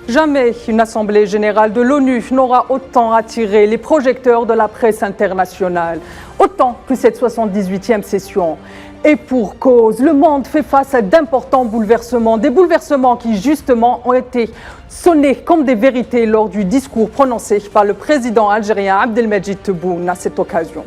Jamais une assemblée générale de l'ONU n'aura autant attiré les projecteurs de la presse internationale, autant que cette 78e session. Et pour cause, le monde fait face à d'importants bouleversements, des bouleversements qui justement ont été sonnés comme des vérités lors du discours prononcé par le président algérien Abdelmadjid Tebboune à cette occasion.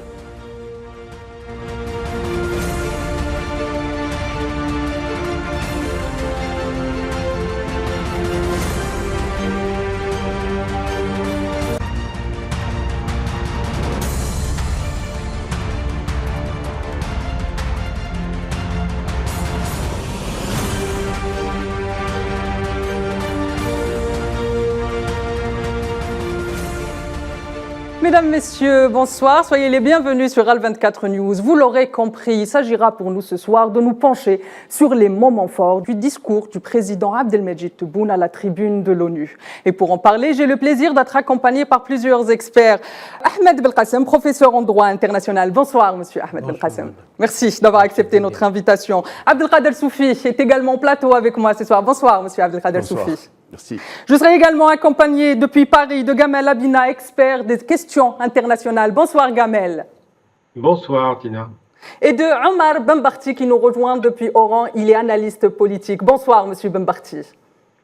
Mesdames, Messieurs, bonsoir. Soyez les bienvenus sur Al24 News. Vous l'aurez compris, il s'agira pour nous ce soir de nous pencher sur les moments forts du discours du président Abdelmadjid Tebboune à la tribune de l'ONU. Et pour en parler, j'ai le plaisir d'être accompagné par plusieurs experts. Ahmed Belkacem, professeur en droit international. Bonsoir, monsieur Ahmed Belkacem. Merci d'avoir accepté notre invitation. Abdelkader Soufi est également au plateau avec moi ce soir. Bonsoir, monsieur Abdelkader Soufi. Merci. Je serai également accompagné depuis Paris de Gamel Abina, expert des questions internationales. Bonsoir Gamel. Bonsoir Tina. Et de Omar Benbarti qui nous rejoint depuis Oran, il est analyste politique. Bonsoir monsieur Benbarti.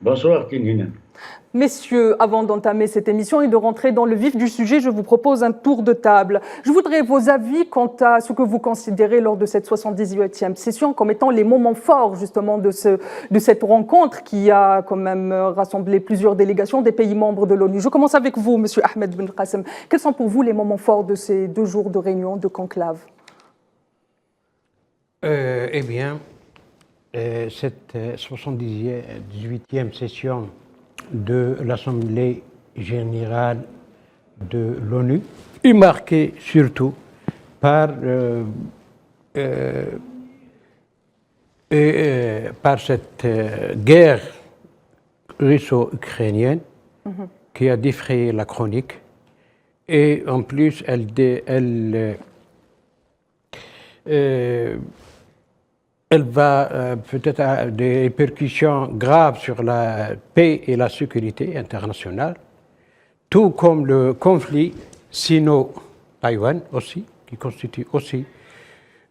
Bonsoir Tina. Messieurs, avant d'entamer cette émission et de rentrer dans le vif du sujet, je vous propose un tour de table. Je voudrais vos avis quant à ce que vous considérez lors de cette 78e session comme étant les moments forts justement de cette rencontre qui a quand même rassemblé plusieurs délégations des pays membres de l'ONU. Je commence avec vous, monsieur Ahmed Belkacem. Quels sont pour vous les moments forts de ces 2 jours de réunion, de conclave? Eh bien, cette 78e session de l'Assemblée générale de l'ONU est marquée surtout par cette guerre russo-ukrainienne qui a défrayé la chronique, et en plus elle va peut-être avoir des répercussions graves sur la paix et la sécurité internationale, tout comme le conflit sino-Taïwan aussi, qui constitue aussi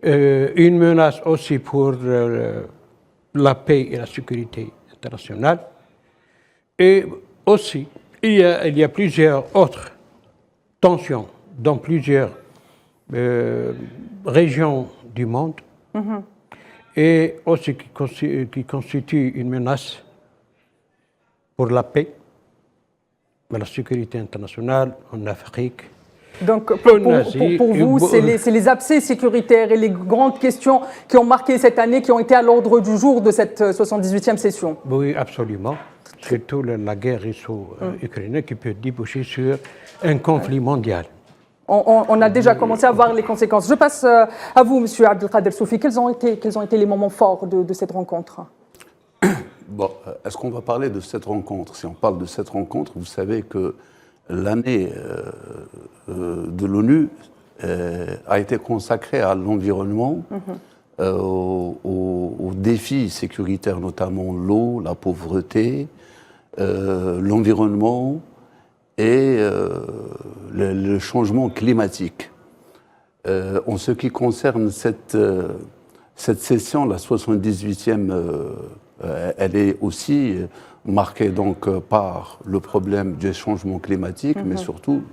une menace aussi pour la paix et la sécurité internationale. Et aussi, il y a plusieurs autres tensions dans plusieurs régions du monde. Et aussi qui constitue une menace pour la paix, la sécurité internationale en Afrique. Donc pour vous, c'est les abcès sécuritaires et les grandes questions qui ont marqué cette année, qui ont été à l'ordre du jour de cette 78e session. Oui, absolument. Surtout la guerre russo-ukrainienne qui peut déboucher sur un conflit mondial. On a déjà commencé à voir les conséquences. Je passe à vous, monsieur Abdelkader Soufi. Quels ont été les moments forts de cette rencontre? Bon, est-ce qu'on va parler de cette rencontre? Si on parle de cette rencontre, vous savez que l'année de l'ONU a été consacrée à l'environnement, aux défis sécuritaires, notamment l'eau, la pauvreté, l'environnement et le changement climatique. En ce qui concerne cette session, la 78e, elle est aussi marquée donc par le problème du changement climatique, mais surtout,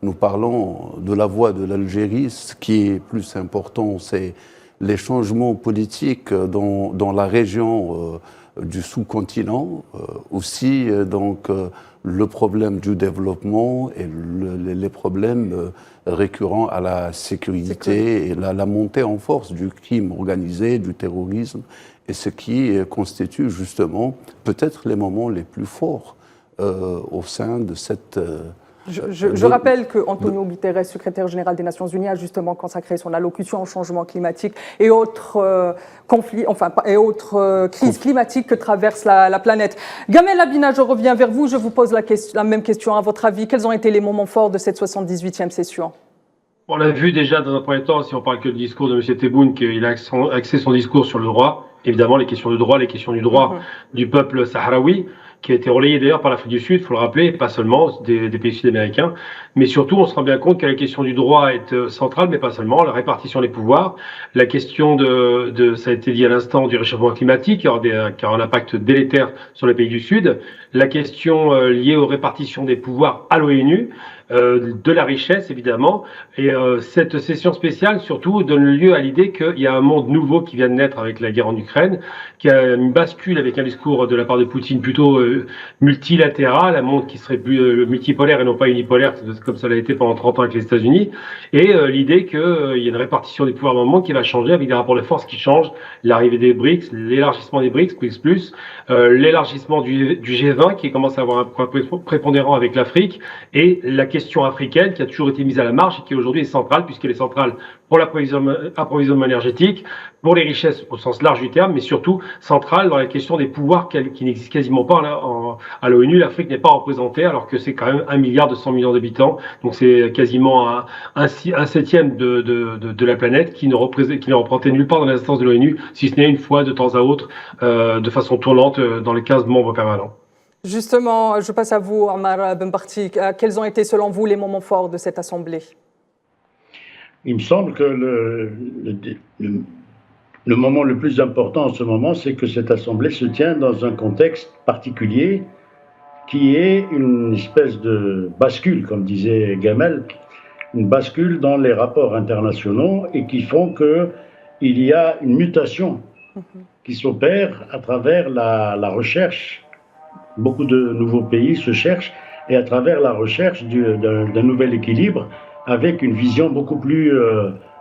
nous parlons de la voix de l'Algérie. Ce qui est plus important, c'est les changements politiques dans la région du sous-continent, aussi donc le problème du développement et les problèmes récurrents à la sécurité et la montée en force du crime organisé, du terrorisme, et ce qui constitue justement peut-être les moments les plus forts au sein de cette... Je rappelle que Antonio Guterres, secrétaire général des Nations Unies, a justement consacré son allocution au changement climatique et autres conflits, et autres crises climatiques que traverse la planète. Gamel Abina, je reviens vers vous. Je vous pose la même question. À votre avis, quels ont été les moments forts de cette 78e session? On l'a vu déjà dans un premier temps, si on parle que du discours de M. Tebboune, qu'il a axé son discours sur le droit, évidemment les questions de droit, les questions du droit du peuple sahraoui, qui a été relayé d'ailleurs par l'Afrique du Sud, il faut le rappeler, pas seulement des pays sud-américains, mais surtout on se rend bien compte que la question du droit est centrale, mais pas seulement, la répartition des pouvoirs, la question ça a été dit à l'instant, du réchauffement climatique, qui aura un impact délétère sur les pays du Sud, la question liée aux répartitions des pouvoirs à l'ONU, de la richesse évidemment, et cette session spéciale surtout donne lieu à l'idée qu'il y a un monde nouveau qui vient de naître avec la guerre en Ukraine, qui a une bascule avec un discours de la part de Poutine plutôt multilatéral, un monde qui serait plus multipolaire et non pas unipolaire comme ça l'a été pendant 30 ans avec les États-Unis, et l'idée qu'il y a une répartition des pouvoirs dans le monde qui va changer avec des rapports de force qui changent, l'arrivée des BRICS, l'élargissement des BRICS, BRICS+, l'élargissement du G20 qui commence à avoir un point prépondérant avec l'Afrique, et la question africaine qui a toujours été mise à la marge et qui aujourd'hui est centrale, puisqu'elle est centrale pour l'approvisionnement énergétique, pour les richesses au sens large du terme, mais surtout centrale dans la question des pouvoirs qui n'existent quasiment pas à l'ONU. L'Afrique n'est pas représentée alors que c'est quand même 1,2 milliard d'habitants, donc c'est quasiment un septième de la planète qui ne représentait nulle part dans les instances de l'ONU, si ce n'est une fois de temps à autre, de façon tournante dans les 15 membres permanents. Justement, je passe à vous, Ammar Benbarti. Quels ont été, selon vous, les moments forts de cette Assemblée? Il me semble que le moment le plus important en ce moment, c'est que cette Assemblée se tient dans un contexte particulier qui est une espèce de bascule, comme disait Gamel, une bascule dans les rapports internationaux et qui font qu'il y a une mutation qui s'opère à travers la recherche. Beaucoup de nouveaux pays se cherchent et à travers la recherche d'un nouvel équilibre avec une vision beaucoup plus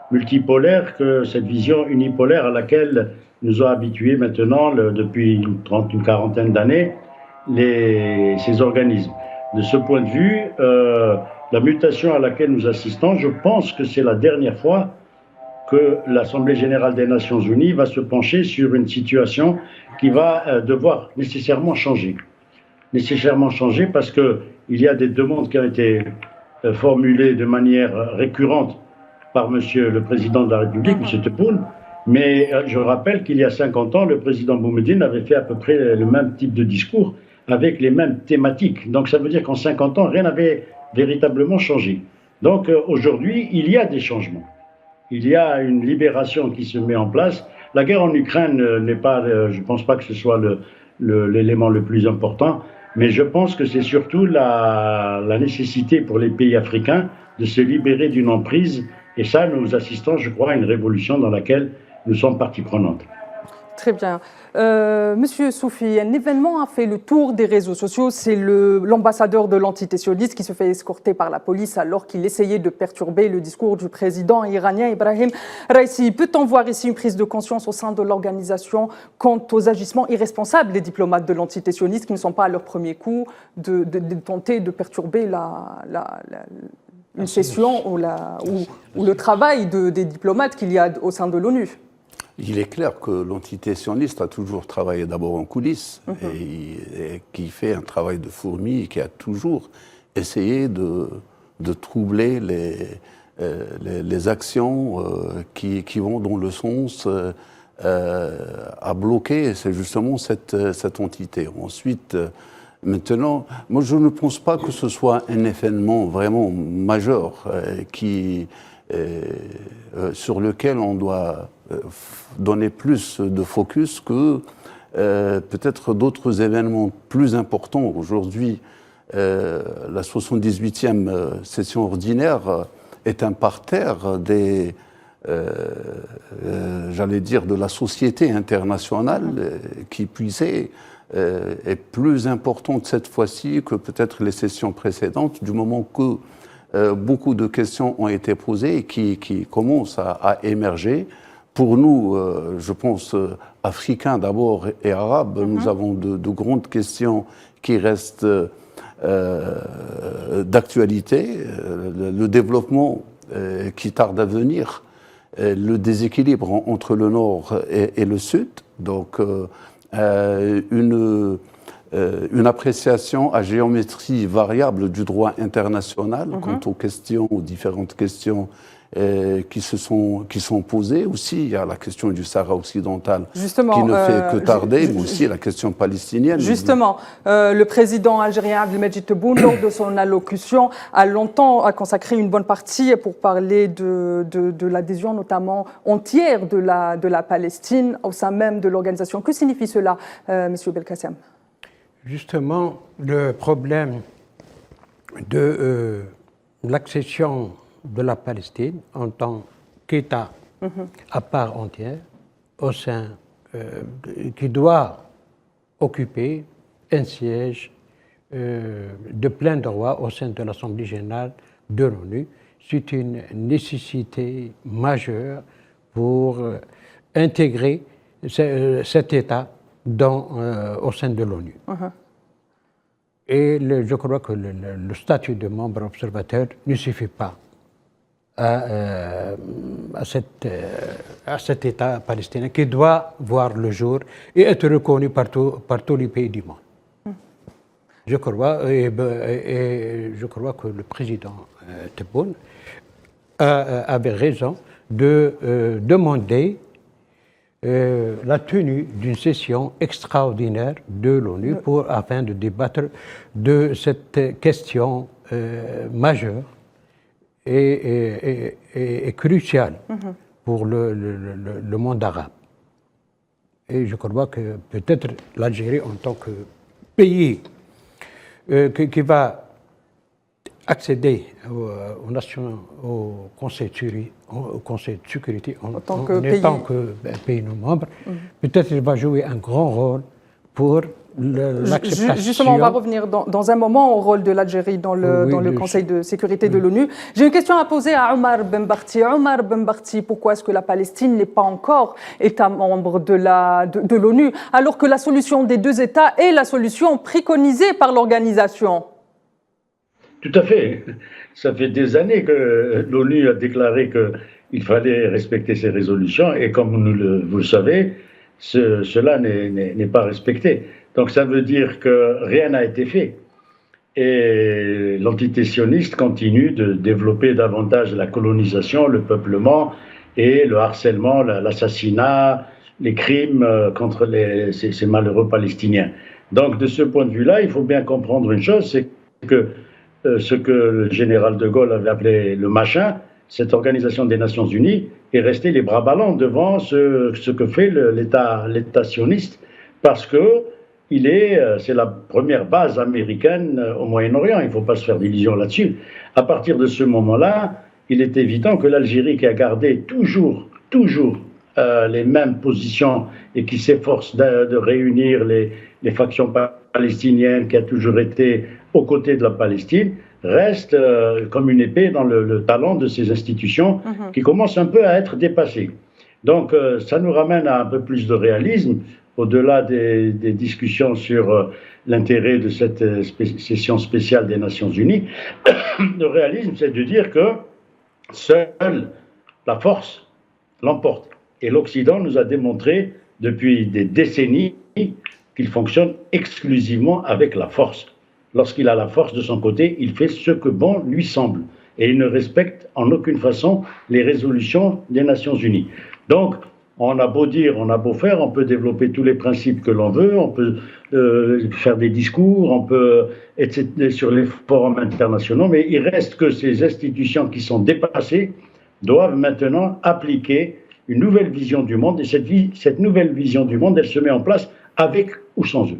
multipolaire que cette vision unipolaire à laquelle nous ont habitués maintenant depuis une quarantaine d'années ces organismes. De ce point de vue, la mutation à laquelle nous assistons, je pense que c'est la dernière fois que l'Assemblée générale des Nations unies va se pencher sur une situation qui va devoir nécessairement changer. Nécessairement changer parce qu'il y a des demandes qui ont été formulées de manière récurrente par Monsieur le Président de la République, M. Tebboune, mais je rappelle qu'il y a 50 ans, le Président Boumediene avait fait à peu près le même type de discours avec les mêmes thématiques. Donc ça veut dire qu'en 50 ans, rien n'avait véritablement changé. Donc aujourd'hui, il y a des changements. Il y a une libération qui se met en place. La guerre en Ukraine n'est pas, je ne pense pas que ce soit l'élément le plus important, mais je pense que c'est surtout la nécessité pour les pays africains de se libérer d'une emprise. Et ça, nous assistons, je crois, à une révolution dans laquelle nous sommes partie prenante. Très bien. Monsieur Soufi, un événement a fait le tour des réseaux sociaux. C'est l'ambassadeur de l'entité sioniste qui se fait escorter par la police alors qu'il essayait de perturber le discours du président iranien Ibrahim Raïssi. Peut-on voir ici une prise de conscience au sein de l'organisation quant aux agissements irresponsables des diplomates de l'entité sioniste qui ne sont pas à leur premier coup de tenter de perturber une session ou le travail des diplomates qu'il y a au sein de l'ONU? Il est clair que l'entité sioniste a toujours travaillé d'abord en coulisses et qui fait un travail de fourmi et qui a toujours essayé de troubler les actions qui vont dans le sens à bloquer. C'est justement cette entité. Ensuite, maintenant, moi je ne pense pas que ce soit un événement vraiment majeur sur lequel on doit donner plus de focus que peut-être d'autres événements plus importants. Aujourd'hui, la 78e session ordinaire est un parterre j'allais dire, de la société internationale qui puisait est plus importante cette fois-ci que peut-être les sessions précédentes, du moment que beaucoup de questions ont été posées et qui commencent à émerger. Pour nous, je pense, Africains d'abord et Arabes, nous avons de grandes questions qui restent d'actualité. Le développement qui tarde à venir, le déséquilibre entre le Nord et le Sud, donc une appréciation à géométrie variable du droit international quant aux questions, aux différentes questions qui sont posées. Aussi, il y a la question du Sahara occidental Justement, qui ne fait que tarder, mais aussi la question palestinienne. Justement, le président algérien Abdelmejid Tebboune, lors de son allocution, a consacré une bonne partie pour parler de l'adhésion notamment entière de la Palestine au sein même de l'organisation. Que signifie cela, Monsieur Belkacem? Justement, le problème de l'accession de la Palestine en tant qu'État à part entière, au sein, qui doit occuper un siège de plein droit au sein de l'Assemblée générale de l'ONU. C'est une nécessité majeure pour intégrer cet État au sein de l'ONU. Et je crois que le statut de membre observateur ne suffit pas à cet État palestinien qui doit voir le jour et être reconnu par tous les pays du monde. Je crois que le président Tebboune avait raison de demander la tenue d'une session extraordinaire de l'ONU afin de débattre de cette question majeure et cruciale pour le monde arabe. Et je crois que peut-être l'Algérie, en tant que pays qui va accéder au Conseil de sécurité en tant que pays non membre, peut-être il va jouer un grand rôle pour l'acceptation. Justement, on va revenir dans un moment au rôle de l'Algérie dans le Conseil de sécurité de l'ONU. J'ai une question à poser à Omar Ben Barti. Omar Ben Barti, pourquoi est-ce que la Palestine n'est pas encore État membre de l'ONU, alors que la solution des deux États est la solution préconisée par l'organisation? Tout à fait. Ça fait des années que l'ONU a déclaré qu'il fallait respecter ses résolutions et comme vous le savez, cela n'est pas respecté. Donc ça veut dire que rien n'a été fait. Et l'entité sioniste continue de développer davantage la colonisation, le peuplement et le harcèlement, l'assassinat, les crimes contre ces malheureux Palestiniens. Donc de ce point de vue-là, il faut bien comprendre une chose, c'est que ce que le général de Gaulle avait appelé le machin, cette organisation des Nations Unies, est restée les bras ballants devant ce que fait l'État sioniste, parce que c'est la première base américaine au Moyen-Orient, il ne faut pas se faire d'illusions là-dessus. À partir de ce moment-là, il est évident que l'Algérie, qui a gardé toujours les mêmes positions et qui s'efforce de réunir les factions palestiniennes, qui a toujours été aux côtés de la Palestine, reste comme une épée dans le talon de ces institutions qui commencent un peu à être dépassées. Donc ça nous ramène à un peu plus de réalisme, au-delà des discussions sur l'intérêt de cette session spéciale des Nations Unies. Le réalisme, c'est de dire que seule la force l'emporte. Et l'Occident nous a démontré depuis des décennies qu'il fonctionne exclusivement avec la force. Lorsqu'il a la force de son côté, il fait ce que bon lui semble. Et il ne respecte en aucune façon les résolutions des Nations Unies. Donc, on a beau dire, on a beau faire, on peut développer tous les principes que l'on veut, on peut faire des discours, on peut être sur les forums internationaux, mais il reste que ces institutions qui sont dépassées doivent maintenant appliquer une nouvelle vision du monde. Et cette nouvelle vision du monde, elle se met en place avec ou sans eux.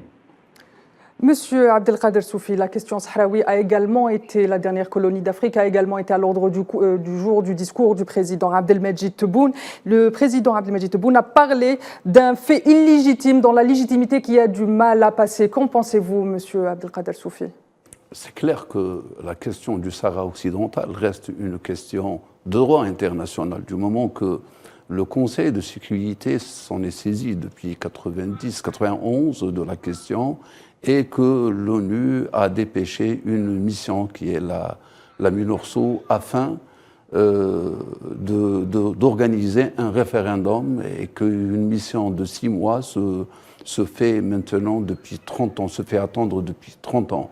Monsieur Abdelkader Soufi, la question sahraoui a également été, la dernière colonie d'Afrique, a également été à l'ordre du jour du discours du président Abdelmejid Tebboune. Le président Abdelmejid Tebboune a parlé d'un fait illégitime, dont la légitimité qui a du mal à passer. Qu'en pensez-vous, monsieur Abdelkader Soufi? C'est clair que la question du Sahara occidental reste une question de droit international, du moment que le Conseil de sécurité s'en est saisi depuis 90-91 de la question et que l'ONU a dépêché une mission qui est la MINURSO afin d'organiser un référendum et qu'une mission de 6 mois se fait maintenant depuis 30 ans, se fait attendre depuis 30 ans.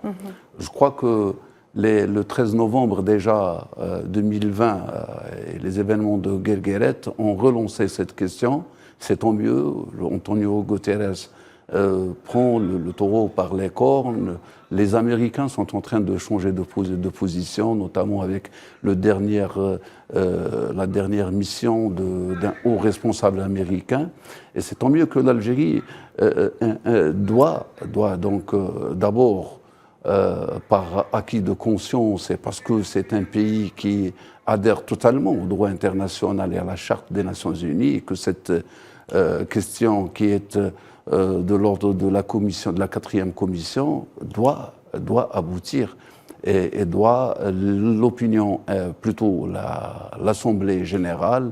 Je crois que le 13 novembre déjà 2020, et les événements de Guergueret ont relancé cette question. C'est tant mieux. Antonio Guterres prend le taureau par les cornes. Les Américains sont en train de changer de position, notamment avec la dernière mission d'un haut responsable américain. Et c'est tant mieux que l'Algérie doit donc d'abord, par acquis de conscience et parce que c'est un pays qui adhère totalement au droit international et à la Charte des Nations Unies, et que cette question qui est de l'ordre de la commission, de la 4e commission, doit aboutir et doit l'opinion, plutôt l'Assemblée générale,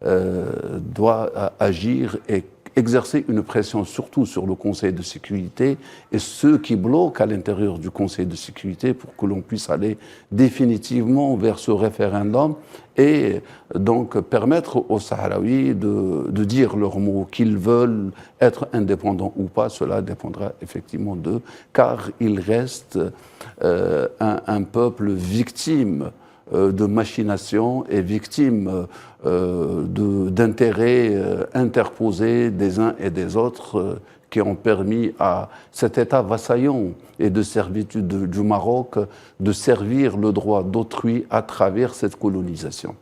doit agir et exercer une pression surtout sur le Conseil de sécurité et ceux qui bloquent à l'intérieur du Conseil de sécurité pour que l'on puisse aller définitivement vers ce référendum et donc permettre aux Sahraouis de dire leurs mots, qu'ils veulent être indépendants ou pas. Cela dépendra effectivement d'eux, car ils restent un peuple victime de machinations et victimes d'intérêts interposés des uns et des autres qui ont permis à cet État vassaillant et de servitude du Maroc de servir le droit d'autrui à travers cette colonisation.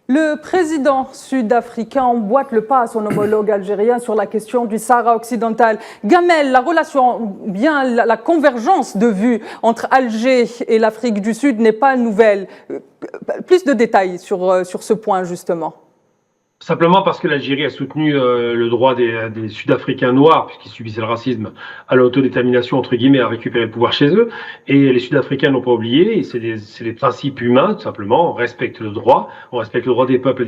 Le président sud-africain emboîte le pas à son homologue algérien sur la question du Sahara occidental. Gamel, la relation, bien la convergence de vues entre Alger et l'Afrique du Sud n'est pas nouvelle. Plus de détails sur ce point, justement. Simplement parce que l'Algérie a soutenu le droit des Sud-Africains noirs, puisqu'ils subissaient le racisme, à l'autodétermination, entre guillemets, à récupérer le pouvoir chez eux. Et les Sud-Africains n'ont pas oublié, et c'est des principes humains, tout simplement. On respecte le droit, on respecte le droit des peuples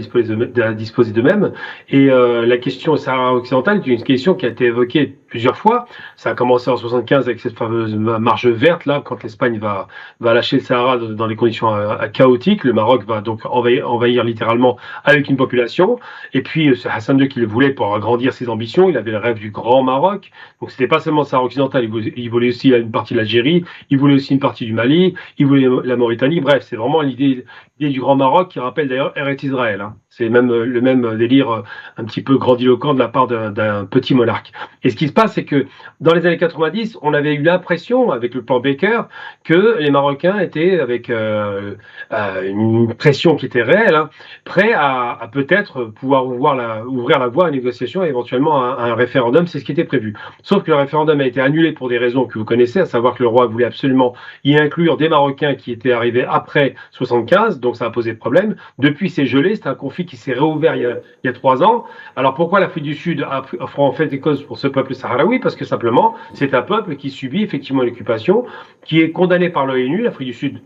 à disposer d'eux-mêmes. Et la question Sahara occidental est une question qui a été évoquée plusieurs fois. Ça a commencé en 75 avec cette fameuse marche verte, là, quand l'Espagne va lâcher le Sahara dans des conditions chaotiques. Le Maroc va donc envahir littéralement avec une population. Et puis, c'est Hassan II qui le voulait pour agrandir ses ambitions. Il avait le rêve du grand Maroc. Donc, c'était pas seulement le Sahara occidental. Il voulait aussi une partie de l'Algérie. Il voulait aussi une partie du Mali. Il voulait la Mauritanie. Bref, c'est vraiment l'idée du grand Maroc qui rappelle d'ailleurs Eretz Israël. Hein. C'est même le même délire un petit peu grandiloquent de la part d'un petit monarque. Et ce qui se passe, c'est que dans les années 90, on avait eu l'impression, avec le plan Baker, que les Marocains étaient avec une pression qui était réelle, hein, prêts à peut-être pouvoir ouvrir la voie à une négociation et éventuellement à un référendum. C'est ce qui était prévu. Sauf que le référendum a été annulé pour des raisons que vous connaissez, à savoir que le roi voulait absolument y inclure des Marocains qui étaient arrivés après 75, donc ça a posé problème. Depuis, c'est gelé. C'est un conflit qui s'est réouvert il y a 3 ans. Alors pourquoi l'Afrique du Sud offre en fait des causes pour ce peuple sahraoui? Parce que simplement, c'est un peuple qui subit effectivement l'occupation, qui est condamné par l'ONU. L'Afrique du Sud,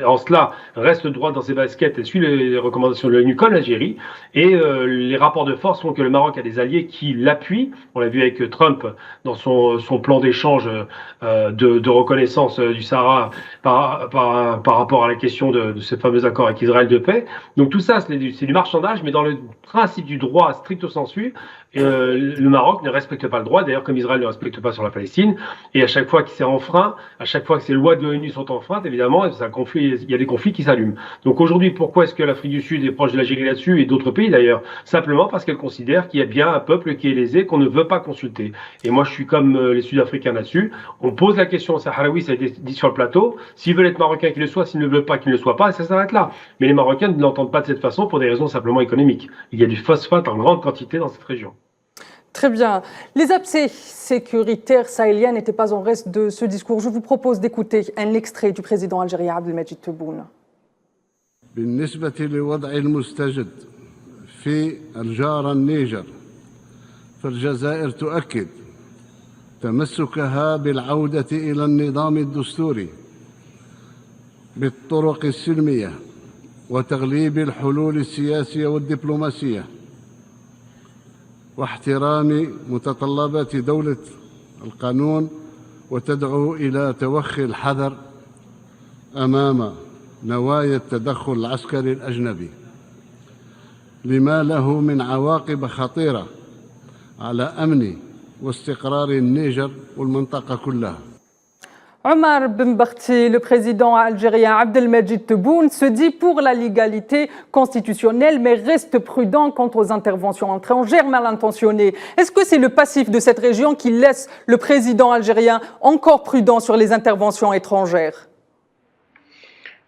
en cela, reste droit dans ses baskets et suit les recommandations de l'ONU comme l'Algérie. Et les rapports de force font que le Maroc a des alliés qui l'appuient. On l'a vu avec Trump dans son plan d'échange de reconnaissance du Sahara par rapport à la question de ce fameux accord avec Israël de paix. Donc tout ça, c'est du marchandage, mais dans le principe du droit stricto sensu, le Maroc ne respecte pas le droit, d'ailleurs comme Israël ne respecte pas sur la Palestine, et à chaque fois qu'il s'est enfreint, à chaque fois que ces lois de l'ONU sont enfreintes, évidemment, il y a des conflits qui s'allument. Donc aujourd'hui, pourquoi est-ce que l'Afrique du Sud est proche de l'Algérie là-dessus, et d'autres pays d'ailleurs? Simplement parce qu'elle considère qu'il y a bien un peuple qui est lésé, qu'on ne veut pas consulter. Et moi, je suis comme les Sud-Africains là-dessus. On pose la question aux Sahraouis, ça a été dit sur le plateau, s'ils veulent être Marocains, qu'ils le soient, s'ils ne veulent pas, qu'ils ne le soient pas, et ça s'arrête là. Mais les Marocains ne l'entendent pas de cette façon pour des raisons simplement économiques. Il y a du phosphate en grande quantité dans cette région. Très bien. Les abcès sécuritaires sahéliens n'étaient pas en reste de ce discours. Je vous propose d'écouter un extrait du président algérien Abdelmajid Tebboune. بالنسبة لوضع المستجد في الجار النيجر فالجزائر تؤكد تمسكها بالعودة إلى النظام الدستوري بالطرق السلمية وتغليب الحلول السياسية والدبلوماسية واحترام متطلبات دولة القانون وتدعو إلى توخي الحذر أمام نوايا التدخل العسكري الأجنبي لما له من عواقب خطيرة على أمن واستقرار النيجر والمنطقة كلها. Omar Ben Barti, le président algérien Abdelmejid Tebboune, se dit pour la légalité constitutionnelle, mais reste prudent quant aux interventions étrangères mal intentionnées. Est-ce que c'est le passif de cette région qui laisse le président algérien encore prudent sur les interventions étrangères?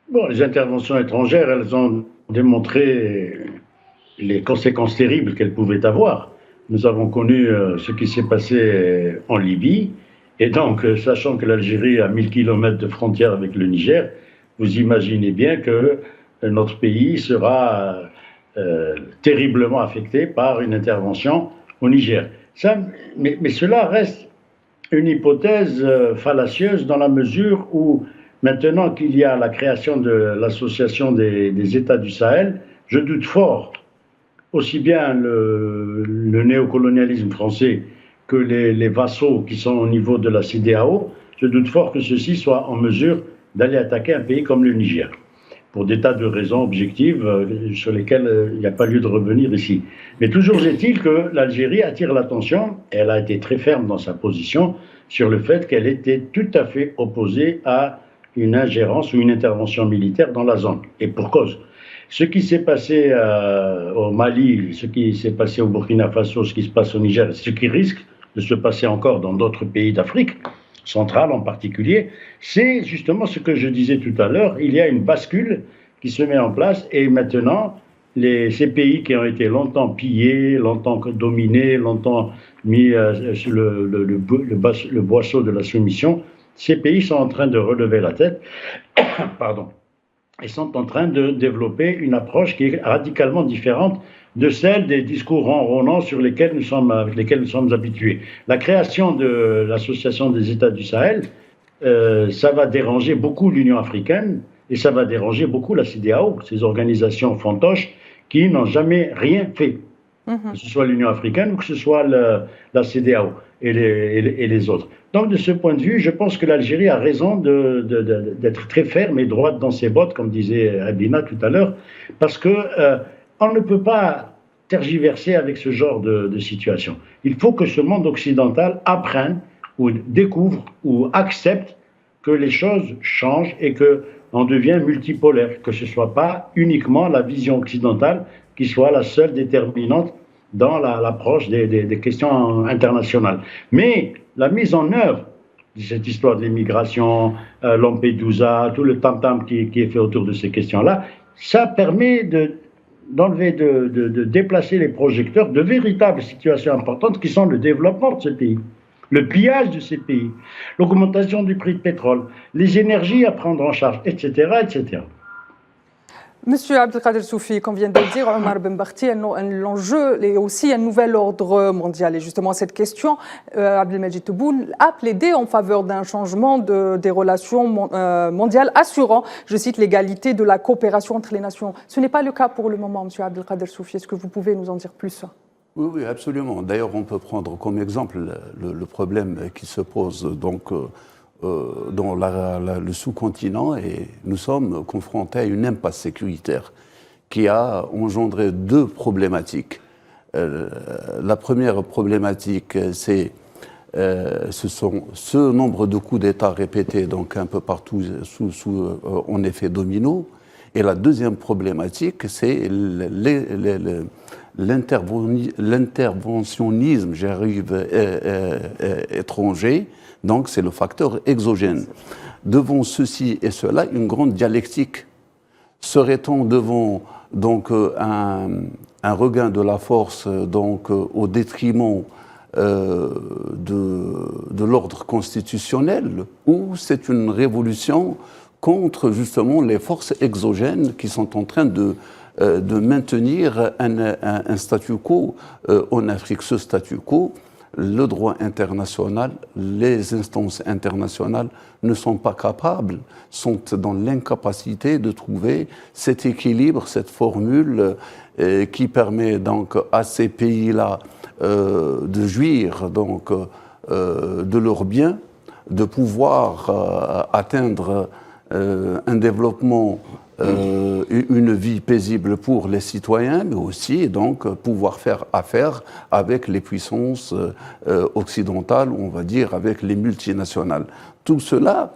Bon, les interventions étrangères, elles ont démontré les conséquences terribles qu'elles pouvaient avoir. Nous avons connu ce qui s'est passé en Libye. Et donc, sachant que l'Algérie a 1000 km de frontière avec le Niger, vous imaginez bien que notre pays sera terriblement affecté par une intervention au Niger. Mais cela reste une hypothèse fallacieuse dans la mesure où, maintenant qu'il y a la création de l'association des États du Sahel, je doute fort, aussi bien le néocolonialisme français que les vassaux qui sont au niveau de la CEDEAO, je doute fort que ceux-ci soient en mesure d'aller attaquer un pays comme le Niger, pour des tas de raisons objectives sur lesquelles il n'y a pas lieu de revenir ici. Mais toujours est-il que l'Algérie attire l'attention, et elle a été très ferme dans sa position, sur le fait qu'elle était tout à fait opposée à une ingérence ou une intervention militaire dans la zone. Et pour cause. Ce qui s'est passé au Mali, ce qui s'est passé au Burkina Faso, ce qui se passe au Niger, ce qui risque de se passer encore dans d'autres pays d'Afrique, centrale en particulier, c'est justement ce que je disais tout à l'heure, il y a une bascule qui se met en place et maintenant, ces pays qui ont été longtemps pillés, longtemps dominés, longtemps mis sur le boisseau de la soumission, ces pays sont en train de relever la tête, pardon, et sont en train de développer une approche qui est radicalement différente de celle des discours ronronnants avec lesquels nous sommes habitués. La création de l'Association des États du Sahel, ça va déranger beaucoup l'Union africaine et ça va déranger beaucoup la CEDEAO, ces organisations fantoches qui n'ont jamais rien fait, que ce soit l'Union africaine ou que ce soit la CEDEAO et les autres. Donc, de ce point de vue, je pense que l'Algérie a raison d'être très ferme et droite dans ses bottes, comme disait Abina tout à l'heure, parce que on ne peut pas tergiverser avec ce genre de situation. Il faut que ce monde occidental apprenne ou découvre ou accepte que les choses changent et qu'on devient multipolaire, que ce ne soit pas uniquement la vision occidentale qui soit la seule déterminante dans l'approche des questions internationales. Mais la mise en œuvre de cette histoire de l'immigration, Lampedusa, tout le tam-tam qui est fait autour de ces questions-là, ça permet de déplacer les projecteurs de véritables situations importantes qui sont le développement de ce pays, le pillage de ces pays, l'augmentation du prix du pétrole, les énergies à prendre en charge, etc., etc. Monsieur Abdelkader Soufi, comme vient de le dire Omar Ben Barti, l'enjeu est aussi un nouvel ordre mondial. Et justement, cette question, Abdelmejid Tebboune a plaidé en faveur d'un changement des relations mondiales assurant, je cite, l'égalité de la coopération entre les nations. Ce n'est pas le cas pour le moment, monsieur Abdelkader Soufi. Est-ce que vous pouvez nous en dire plus ? Oui, absolument. D'ailleurs, on peut prendre comme exemple le problème qui se pose dans le sous-continent, et nous sommes confrontés à une impasse sécuritaire qui a engendré deux problématiques. La première problématique, c'est ce nombre de coups d'État répétés donc un peu partout en effet domino. Et la deuxième problématique, c'est l'interventionnisme, étranger. Donc, c'est le facteur exogène. Devant ceci et cela, une grande dialectique. Serait-on devant donc, un regain de la force donc, au détriment de l'ordre constitutionnel, ou c'est une révolution contre justement les forces exogènes qui sont en train de maintenir un statu quo en Afrique? Ce statu quo, le droit international, les instances internationales ne sont pas capables, sont dans l'incapacité de trouver cet équilibre, cette formule qui permet donc à ces pays-là de jouir donc de leurs biens, de pouvoir atteindre un développement une vie paisible pour les citoyens, mais aussi donc pouvoir faire affaire avec les puissances occidentales, on va dire avec les multinationales. Tout cela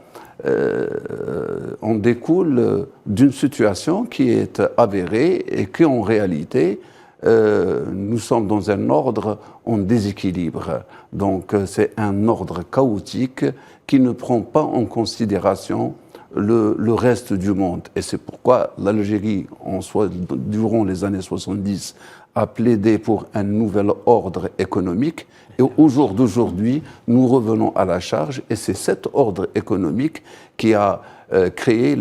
en découle d'une situation qui est avérée et qu'en réalité, nous sommes dans un ordre en déséquilibre. Donc c'est un ordre chaotique qui ne prend pas en considération le reste du monde. Et c'est pourquoi l'Algérie, durant les années 70, a plaidé pour un nouvel ordre économique. Et au jour d'aujourd'hui, nous revenons à la charge. Et c'est cet ordre économique qui a créé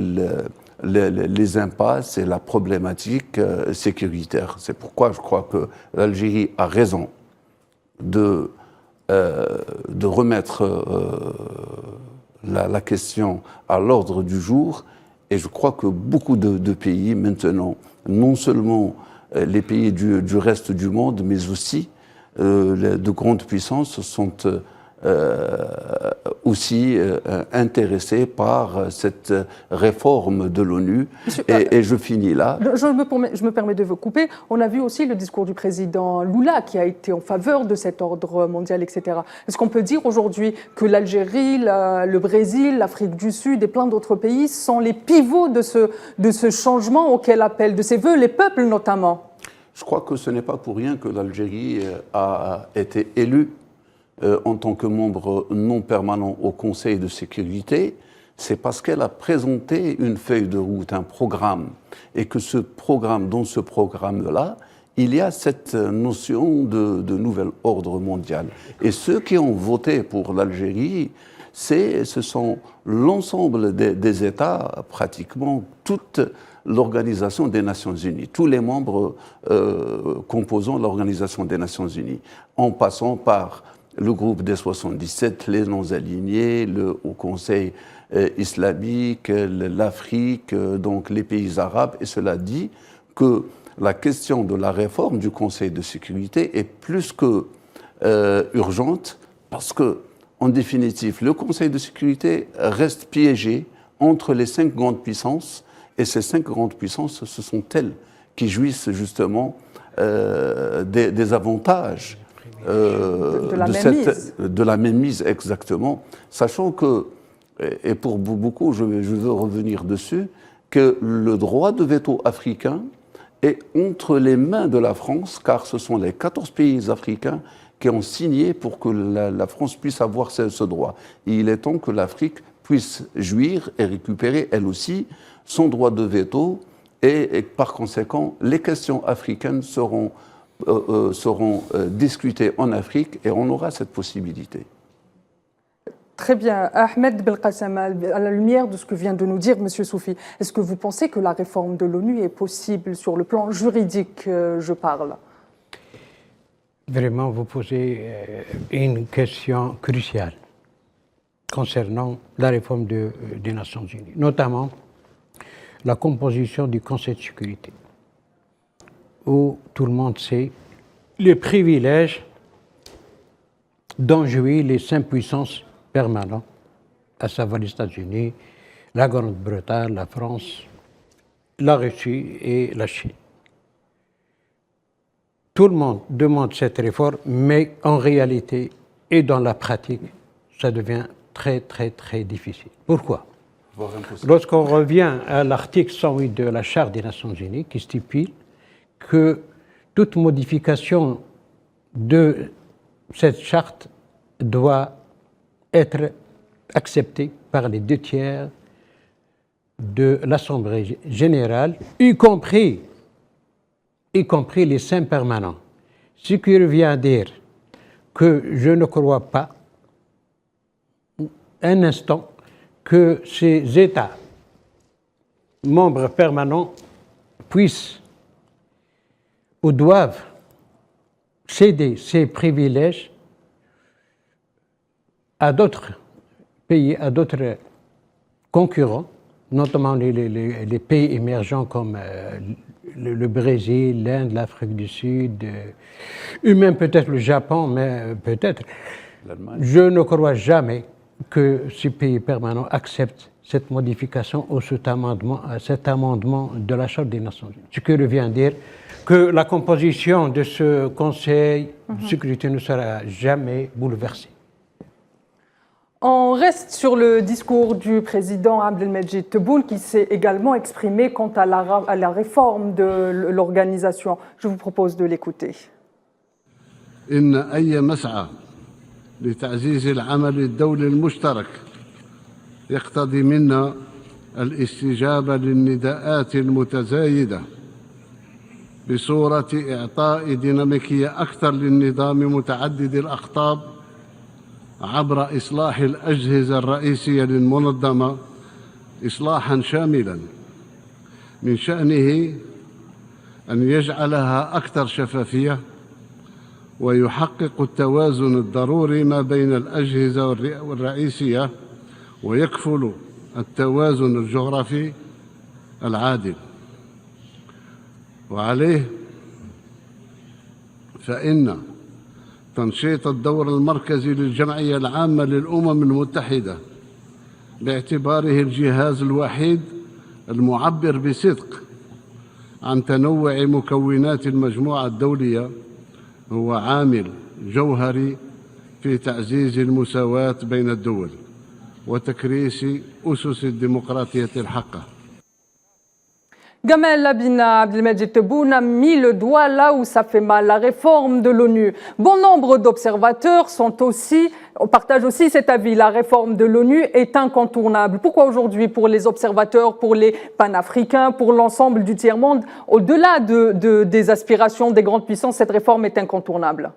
les impasses et la problématique sécuritaire. C'est pourquoi je crois que l'Algérie a raison de remettre la question à l'ordre du jour, et je crois que beaucoup de pays maintenant, non seulement les pays du reste du monde, mais aussi de grandes puissances sont aussi intéressés par cette réforme de l'ONU. Et je finis là. Je me permets de vous couper. On a vu aussi le discours du président Lula qui a été en faveur de cet ordre mondial, etc. Est-ce qu'on peut dire aujourd'hui que l'Algérie, le Brésil, l'Afrique du Sud et plein d'autres pays sont les pivots de ce changement auquel appellent de ses voeux les peuples notamment? Je crois que ce n'est pas pour rien que l'Algérie a été élue en tant que membre non permanent au Conseil de sécurité. C'est parce qu'elle a présenté une feuille de route, un programme, et que dans ce programme-là, il y a cette notion de nouvel ordre mondial. Et ceux qui ont voté pour l'Algérie, ce sont l'ensemble des États, pratiquement toute l'Organisation des Nations Unies, tous les membres composant l'Organisation des Nations Unies, en passant par le groupe des 77, les non-alignés, le Haut Conseil islamique, l'Afrique, donc les pays arabes. Et cela dit que la question de la réforme du Conseil de sécurité est plus que urgente, parce que, en définitive, le Conseil de sécurité reste piégé entre les 5 grandes puissances, et ces 5 grandes puissances, ce sont elles qui jouissent justement des avantages de la mainmise, exactement, sachant que, et pour beaucoup, je veux revenir dessus, que le droit de veto africain est entre les mains de la France, car ce sont les 14 pays africains qui ont signé pour que la France puisse avoir ce droit. Et il est temps que l'Afrique puisse jouir et récupérer, elle aussi, son droit de veto, et par conséquent, les questions africaines seront discutées en Afrique, et on aura cette possibilité. Très bien. Ahmed Belkacem, à la lumière de ce que vient de nous dire M. Soufi, est-ce que vous pensez que la réforme de l'ONU est possible sur le plan juridique, je parle? Vraiment, vous posez une question cruciale concernant la réforme des Nations Unies, notamment la composition du Conseil de sécurité, où tout le monde sait les privilèges dont jouissent les 5 puissances permanentes, à savoir les États-Unis, la Grande-Bretagne, la France, la Russie et la Chine. Tout le monde demande cette réforme, mais en réalité et dans la pratique, ça devient très, très, très difficile. Pourquoi? Lorsqu'on revient à l'article 108 de la Charte des Nations Unies, qui stipule que toute modification de cette charte doit être acceptée par les 2 tiers de l'Assemblée générale, y compris les 5 permanents. Ce qui revient à dire que je ne crois pas un instant que ces États membres permanents puissent ou doivent céder ces privilèges à d'autres pays, à d'autres concurrents, notamment les pays émergents comme le Brésil, l'Inde, l'Afrique du Sud, et même peut-être le Japon, mais peut-être. Je ne crois jamais que ces pays permanents acceptent cette modification ou cet amendement de la Charte des Nations Unies. Ce qui revient à dire que la composition de ce Conseil de sécurité ne sera jamais bouleversée. On reste sur le discours du président Abdelmejid Tebboune qui s'est également exprimé quant à la réforme de l'organisation. Je vous propose de l'écouter. إن أي مسعى لتعزيز العمل الدولي المشترك يقتضي منا الاستجابة للنداءات المتزايدة بصورة إعطاء ديناميكية أكثر للنظام متعدد الأقطاب عبر إصلاح الأجهزة الرئيسية للمنظمة إصلاحاً شاملاً من شأنه أن يجعلها أكثر شفافية ويحقق التوازن الضروري ما بين الأجهزة الرئيسية ويكفل التوازن الجغرافي العادل. وعليه فإن تنشيط الدور المركزي للجمعية العامة للأمم المتحدة باعتباره الجهاز الوحيد المعبر بصدق عن تنوع مكونات المجموعة الدولية هو عامل جوهري في تعزيز المساواة بين الدول وتكريس أسس الديمقراطية الحقة. Gamel Abina Abdelmejid Tebboune a mis le doigt là où ça fait mal, la réforme de l'ONU. Bon nombre d'observateurs partagent aussi cet avis. La réforme de l'ONU est incontournable. Pourquoi aujourd'hui, pour les observateurs, pour les panafricains, pour l'ensemble du tiers-monde, au-delà des aspirations des grandes puissances, cette réforme est incontournable?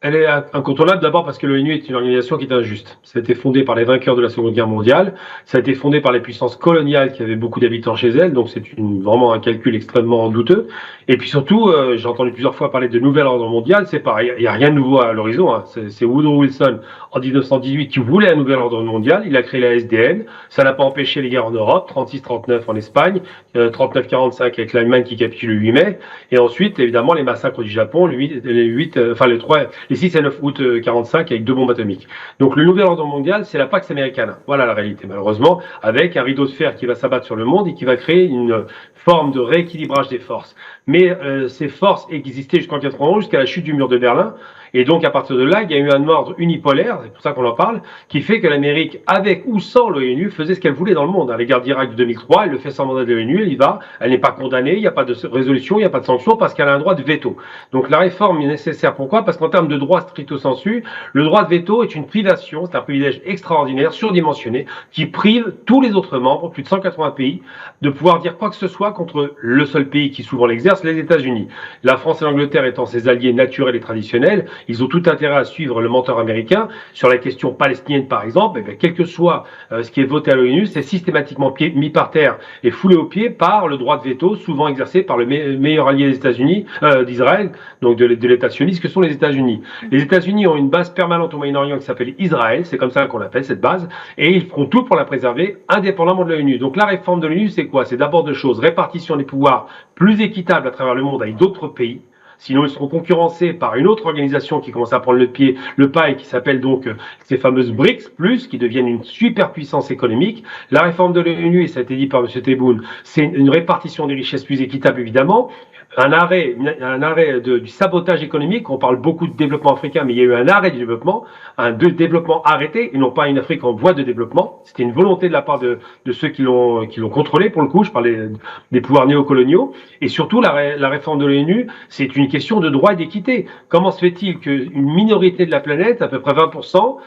Elle est incontournable d'abord parce que l'ONU est une organisation qui est injuste. Ça a été fondé par les vainqueurs de la Seconde Guerre mondiale, ça a été fondé par les puissances coloniales qui avaient beaucoup d'habitants chez elles, donc c'est vraiment un calcul extrêmement douteux. Et puis surtout, j'ai entendu plusieurs fois parler de nouvel ordre mondial, c'est pareil, il n'y a rien de nouveau à l'horizon. Hein. C'est Woodrow Wilson en 1918 qui voulait un nouvel ordre mondial, il a créé la SDN, ça n'a pas empêché les guerres en Europe, 36-39 en Espagne, 39-45 avec l'Allemagne qui capitule le 8 mai, et ensuite évidemment les massacres du Japon, les 6 et 9 août 45 avec 2 bombes atomiques. Donc le nouvel ordre mondial, c'est la Pax Americana. Voilà la réalité, malheureusement, avec un rideau de fer qui va s'abattre sur le monde et qui va créer une forme de rééquilibrage des forces. Mais ces forces existaient jusqu'en 91, jusqu'à la chute du mur de Berlin. Et donc, à partir de là, il y a eu un ordre unipolaire, c'est pour ça qu'on en parle, qui fait que l'Amérique, avec ou sans l'ONU, faisait ce qu'elle voulait dans le monde. À l'égard d'Irak de 2003, elle le fait sans mandat de l'ONU, elle y va, elle n'est pas condamnée, il n'y a pas de résolution, il n'y a pas de sanction, parce qu'elle a un droit de veto. Donc la réforme est nécessaire. Pourquoi? Parce qu'en termes de droit stricto sensu, le droit de veto est une privation, c'est un privilège extraordinaire, surdimensionné, qui prive tous les autres membres, plus de 180 pays, de pouvoir dire quoi que ce soit contre le seul pays qui souvent l'exerce, les États-Unis. La France et l'Angleterre étant ses alliés naturels et traditionnels, ils ont tout intérêt à suivre le menteur américain. Sur la question palestinienne, par exemple, quel que soit ce qui est voté à l'ONU, c'est systématiquement mis par terre et foulé aux pieds par le droit de veto, souvent exercé par le meilleur allié des États-Unis, d'Israël, donc de l'État sioniste, que sont les États-Unis. Les États-Unis ont une base permanente au Moyen-Orient qui s'appelle Israël, c'est comme ça qu'on l'appelle, cette base, et ils feront tout pour la préserver, indépendamment de l'ONU. Donc la réforme de l'ONU, c'est quoi? C'est d'abord deux choses: répartition des pouvoirs plus équitable à travers le monde avec d'autres pays. Sinon, ils seront concurrencés par une autre organisation qui commence à prendre le pas et qui s'appelle donc ces fameuses BRICS+, qui deviennent une superpuissance économique. La réforme de l'ONU, et ça a été dit par M. Tebboune, c'est une répartition des richesses plus équitable, évidemment. Un arrêt du sabotage économique. On parle beaucoup de développement africain, mais il y a eu un arrêt du développement, un développement arrêté, et non pas une Afrique en voie de développement. C'était une volonté de la part de ceux qui l'ont contrôlé, pour le coup, je parlais des pouvoirs néocoloniaux. Et surtout, la réforme de l'ONU, c'est une question de droit et d'équité. Comment se fait-il qu'une minorité de la planète, à peu près 20%,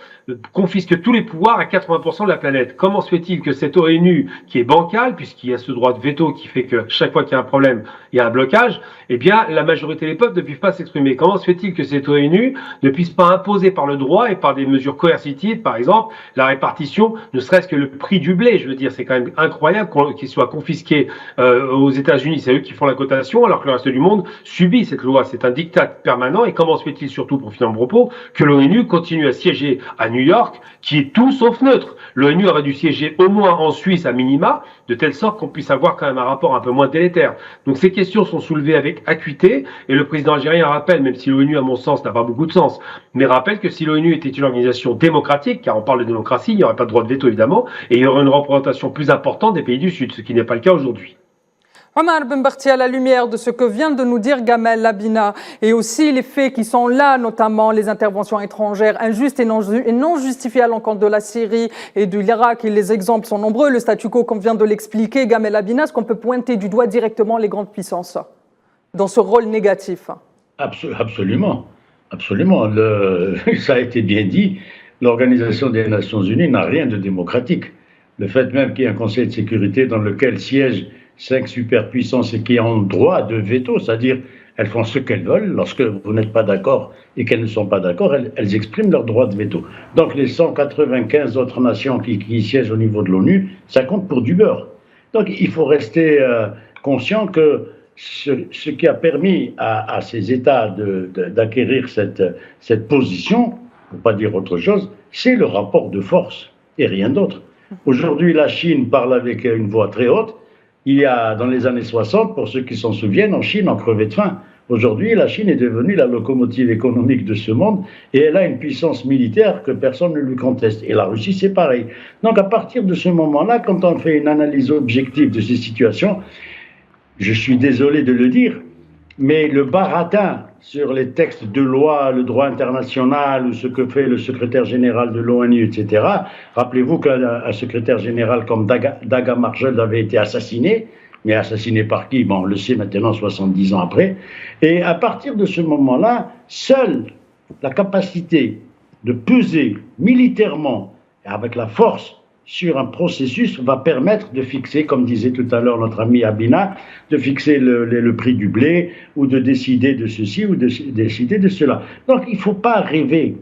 confisque tous les pouvoirs à 80% de la planète? Comment se fait-il que cette ONU, qui est bancale, puisqu'il y a ce droit de veto qui fait que chaque fois qu'il y a un problème, il y a un blocage, eh bien, la majorité des peuples ne puissent pas s'exprimer? Comment se fait-il que cette ONU ne puisse pas imposer par le droit et par des mesures coercitives, par exemple, la répartition, ne serait-ce que le prix du blé? Je veux dire, c'est quand même incroyable qu'il soit confisqué aux États-Unis. C'est eux qui font la cotation, alors que le reste du monde subit cette loi. C'est un diktat permanent. Et comment se fait-il, surtout, pour finir mon propos, que l'ONU continue à siéger à New York, qui est tout sauf neutre? L'ONU aurait dû siéger au moins en Suisse à minima, de telle sorte qu'on puisse avoir quand même un rapport un peu moins délétère. Donc ces questions sont soulevées avec acuité, et le président algérien rappelle, même si l'ONU, à mon sens, n'a pas beaucoup de sens, mais rappelle que si l'ONU était une organisation démocratique, car on parle de démocratie, il n'y aurait pas de droit de veto évidemment, et il y aurait une représentation plus importante des pays du Sud, ce qui n'est pas le cas aujourd'hui. Omar Benbarti, à la lumière de ce que vient de nous dire Gamel Labina et aussi les faits qui sont là, notamment les interventions étrangères injustes et non justifiées à l'encontre de la Syrie et de l'Irak, et les exemples sont nombreux, le statu quo comme vient de l'expliquer Gamel Labina, est-ce qu'on peut pointer du doigt directement les grandes puissances dans ce rôle négatif? Absolument, absolument. Ça a été bien dit, l'Organisation des Nations Unies n'a rien de démocratique. Le fait même qu'il y ait un Conseil de sécurité dans lequel siègent 5 superpuissances et qui ont droit de veto, c'est-à-dire elles font ce qu'elles veulent, lorsque vous n'êtes pas d'accord et qu'elles ne sont pas d'accord, elles expriment leur droit de veto. Donc les 195 autres nations qui siègent au niveau de l'ONU, ça compte pour du beurre. Donc il faut rester conscient que ce qui a permis à ces États d'acquérir cette position, pour ne pas dire autre chose, c'est le rapport de force et rien d'autre. Aujourd'hui, la Chine parle avec une voix très haute. Il y a, dans les années 60, pour ceux qui s'en souviennent, en Chine, on crevait de faim. Aujourd'hui, la Chine est devenue la locomotive économique de ce monde et elle a une puissance militaire que personne ne lui conteste. Et la Russie, c'est pareil. Donc, à partir de ce moment-là, quand on fait une analyse objective de ces situations, je suis désolé de le dire, mais le baratin sur les textes de loi, le droit international, ou ce que fait le secrétaire général de l'ONU, etc. Rappelez-vous qu'un secrétaire général comme Daga Marshall avait été assassiné, mais assassiné par qui? Bon, on le sait maintenant, 70 ans après. Et à partir de ce moment-là, seule la capacité de peser militairement et avec la force sur un processus va permettre de fixer, comme disait tout à l'heure notre ami Abina, de fixer le prix du blé ou de décider de ceci ou de décider de cela. Donc il ne faut pas rêver,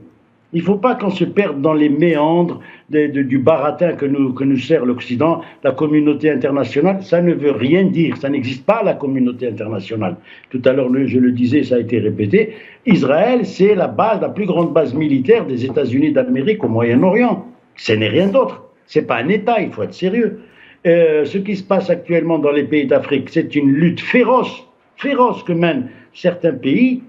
il ne faut pas qu'on se perde dans les méandres du baratin que nous sert l'Occident, la communauté internationale. Ça ne veut rien dire, ça n'existe pas la communauté internationale. Tout à l'heure, je le disais, ça a été répété, Israël c'est la plus grande base militaire des États-Unis d'Amérique au Moyen-Orient. Ce n'est rien d'autre. Ce n'est pas un État, il faut être sérieux. Ce qui se passe actuellement dans les pays d'Afrique, c'est une lutte féroce que mènent certains pays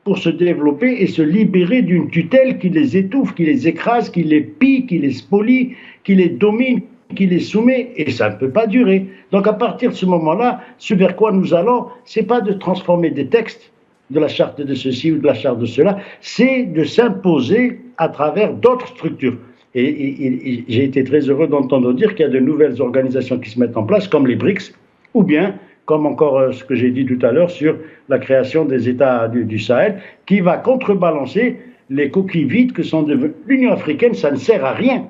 pour se développer et se libérer d'une tutelle qui les étouffe, qui les écrase, qui les pille, qui les spolie, qui les domine, qui les soumet, et ça ne peut pas durer. Donc à partir de ce moment-là, ce vers quoi nous allons, ce n'est pas de transformer des textes de la charte de ceci ou de la charte de cela, c'est de s'imposer à travers d'autres structures. Et j'ai été très heureux d'entendre dire qu'il y a de nouvelles organisations qui se mettent en place, comme les BRICS, ou bien, comme encore ce que j'ai dit tout à l'heure, sur la création des États du Sahel, qui va contrebalancer les coquilles vides que sont devenues. L'Union africaine, ça ne sert à rien.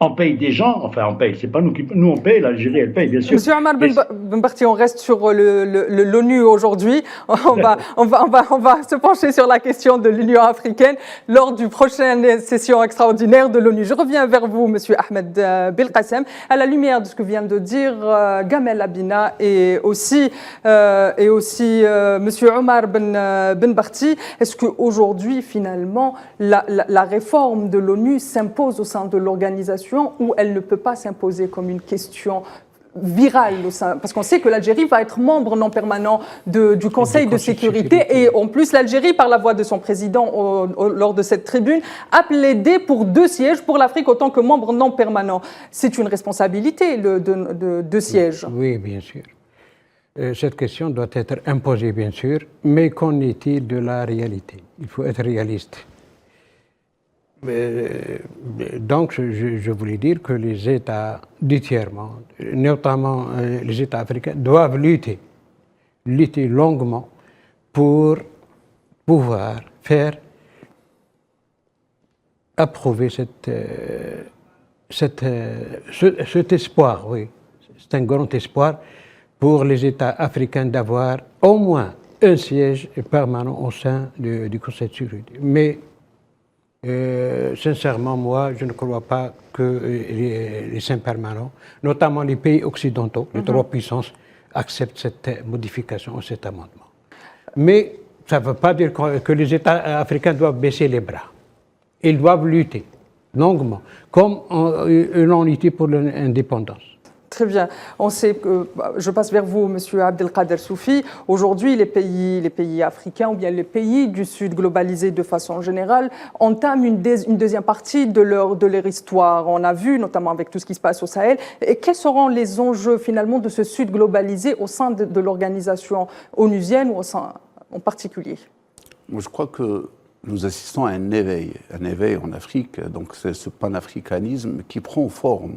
On paye des gens, enfin on paye, c'est pas nous on paye, l'Algérie elle paye bien sûr. Monsieur Omar Benbarti, on reste sur l'ONU aujourd'hui. On va se pencher sur la question de l'Union africaine lors du prochaine session extraordinaire de l'ONU. Je reviens vers vous, Monsieur Ahmed Belkacem, à la lumière de ce que vient de dire Gamel Abina et aussi Monsieur Omar Benbarti. Est-ce qu'aujourd'hui, finalement, la réforme de l'ONU s'impose au sein de l'organisation, où elle ne peut pas s'imposer comme une question virale au sein, parce qu'on sait que l'Algérie va être membre non permanent du Conseil de sécurité, et en plus l'Algérie, par la voix de son président lors de cette tribune, a plaidé pour 2 sièges pour l'Afrique en tant que membre non permanent. C'est une responsabilité de 2 sièges. Oui, bien sûr. Cette question doit être imposée, bien sûr, mais qu'en est-il de la réalité? Il faut être réaliste. Donc, je voulais dire que les États du tiers-monde, notamment les États africains, doivent lutter longuement pour pouvoir faire approuver cet espoir, oui, c'est un grand espoir pour les États africains d'avoir au moins un siège permanent au sein du Conseil de sécurité. Mais sincèrement, moi, je ne crois pas que les 5 permanents, notamment les pays occidentaux, les 3 puissances, acceptent cette modification ou cet amendement. Mais ça ne veut pas dire que les États africains doivent baisser les bras. Ils doivent lutter longuement, comme ils l'ont lutté pour l'indépendance. Très bien. On sait que, je passe vers vous, Monsieur Abdelkader Soufi. Aujourd'hui, les pays africains ou bien les pays du Sud globalisés de façon générale entament une deuxième partie de leur histoire. On a vu, notamment avec tout ce qui se passe au Sahel. Et quels seront les enjeux finalement de ce Sud globalisé au sein de l'organisation onusienne ou au sein en particulier? Moi, je crois que nous assistons à un éveil en Afrique. Donc c'est ce panafricanisme qui prend forme.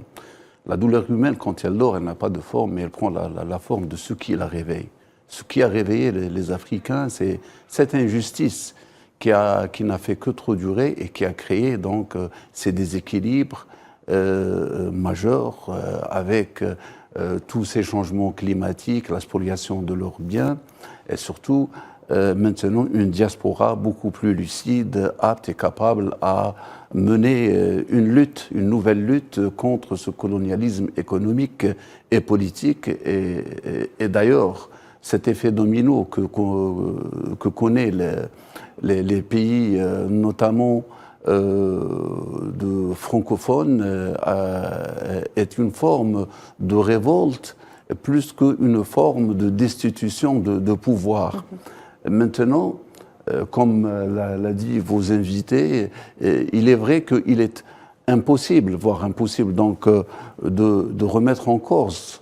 La douleur humaine, quand elle dort, elle n'a pas de forme, mais elle prend la forme de ce qui la réveille. Ce qui a réveillé les Africains, c'est cette injustice qui n'a fait que trop durer et qui a créé donc ces déséquilibres majeurs avec tous ces changements climatiques, la spoliation de leurs biens et surtout maintenant une diaspora beaucoup plus lucide, apte et capable à mener une nouvelle lutte contre ce colonialisme économique et politique. Et d'ailleurs, cet effet domino que connaissent les pays, notamment de francophones, est une forme de révolte plus qu'une forme de destitution de pouvoir. Maintenant, comme l'a dit vos invités, il est vrai qu'il est impossible, voire impossible, donc, de remettre en cause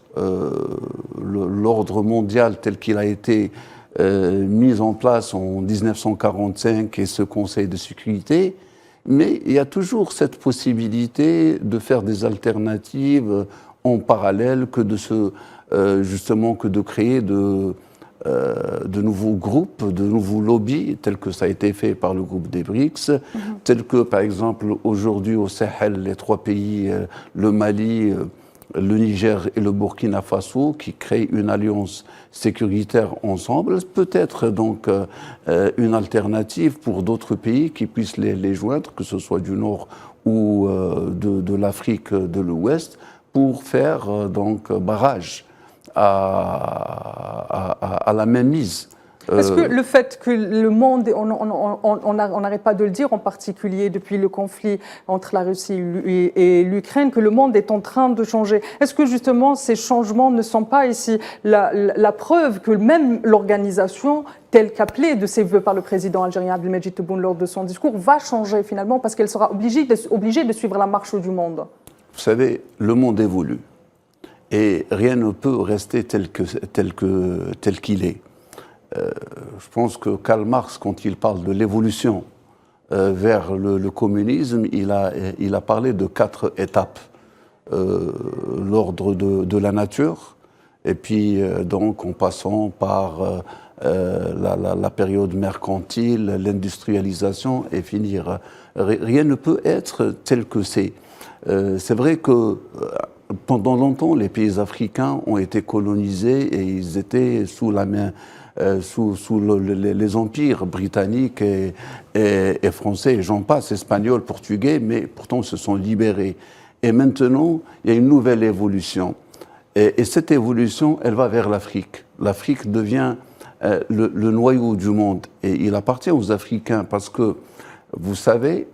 l'ordre mondial tel qu'il a été mis en place en 1945 et ce Conseil de sécurité, mais il y a toujours cette possibilité de faire des alternatives en parallèle, que de créer de nouveaux groupes, de nouveaux lobbies, tels que ça a été fait par le groupe des BRICS, tels que, par exemple, aujourd'hui au Sahel, les trois pays, le Mali, le Niger et le Burkina Faso, qui créent une alliance sécuritaire ensemble, peut-être donc une alternative pour d'autres pays qui puissent les joindre, que ce soit du Nord ou de l'Afrique de l'Ouest, pour faire donc barrage à la mainmise. Est-ce que le fait que le monde, on n'arrête pas de le dire, en particulier depuis le conflit entre la Russie et l'Ukraine, que le monde est en train de changer, est-ce que justement ces changements ne sont pas ici la preuve que même l'organisation telle qu'appelée de ses voeux par le président algérien Abdelmejid Tebboune lors de son discours va changer finalement parce qu'elle sera obligée de suivre la marche du monde? Vous savez, le monde évolue et rien ne peut rester tel qu'il est. Je pense que Karl Marx, quand il parle de l'évolution vers le communisme, il a parlé de 4 étapes. L'ordre de la nature, et puis donc en passant par la période mercantile, l'industrialisation et finir. Rien ne peut être tel que c'est. C'est vrai que pendant longtemps, les pays africains ont été colonisés et ils étaient sous la main, sous les empires britanniques et français, et j'en passe, espagnols, portugais, mais pourtant ils se sont libérés. Et maintenant, il y a une nouvelle évolution. Et cette évolution, elle va vers l'Afrique. L'Afrique devient le noyau du monde. Et il appartient aux Africains parce que, vous savez,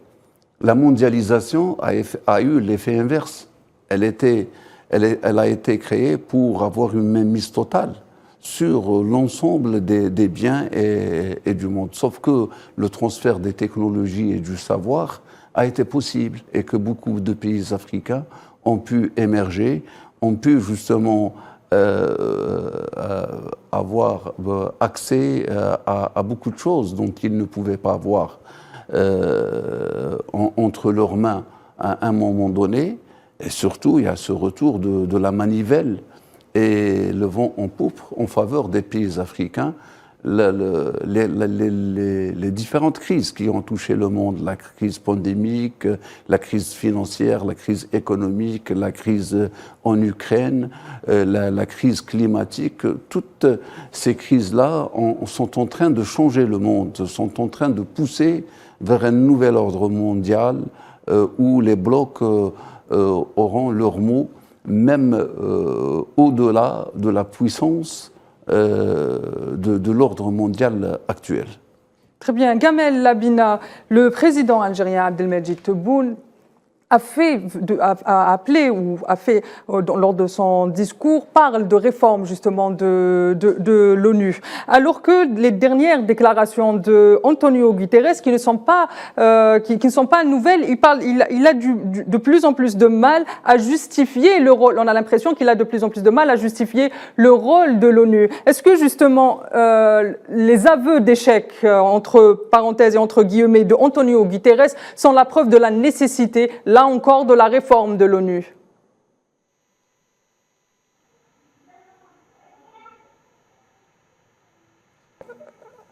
la mondialisation a eu l'effet inverse. Elle a été créée pour avoir une mainmise totale sur l'ensemble des biens et du monde. Sauf que le transfert des technologies et du savoir a été possible et que beaucoup de pays africains ont pu émerger, ont pu justement avoir accès à beaucoup de choses dont ils ne pouvaient pas avoir entre leurs mains à un moment donné. Et surtout, il y a ce retour de la manivelle et le vent en poupe en faveur des pays africains. Les différentes crises qui ont touché le monde, la crise pandémique, la crise financière, la crise économique, la crise en Ukraine, la crise climatique, toutes ces crises-là sont en train de changer le monde, sont en train de pousser vers un nouvel ordre mondial où les blocs auront leur mot, même au-delà de la puissance de l'ordre mondial actuel. Très bien. Gamel Labina, le président algérien Abdelmejid Tebboune a appelé ou a fait, lors de son discours, parle de réforme justement de l'ONU. Alors que les dernières déclarations de Antonio Guterres, qui ne sont pas nouvelles, il a de plus en plus de mal à justifier le rôle. On a l'impression qu'il a de plus en plus de mal à justifier le rôle de l'ONU. Est-ce que justement les aveux d'échec, entre parenthèses et entre guillemets, de Antonio Guterres sont la preuve de la nécessité, là encore, de la réforme de l'ONU?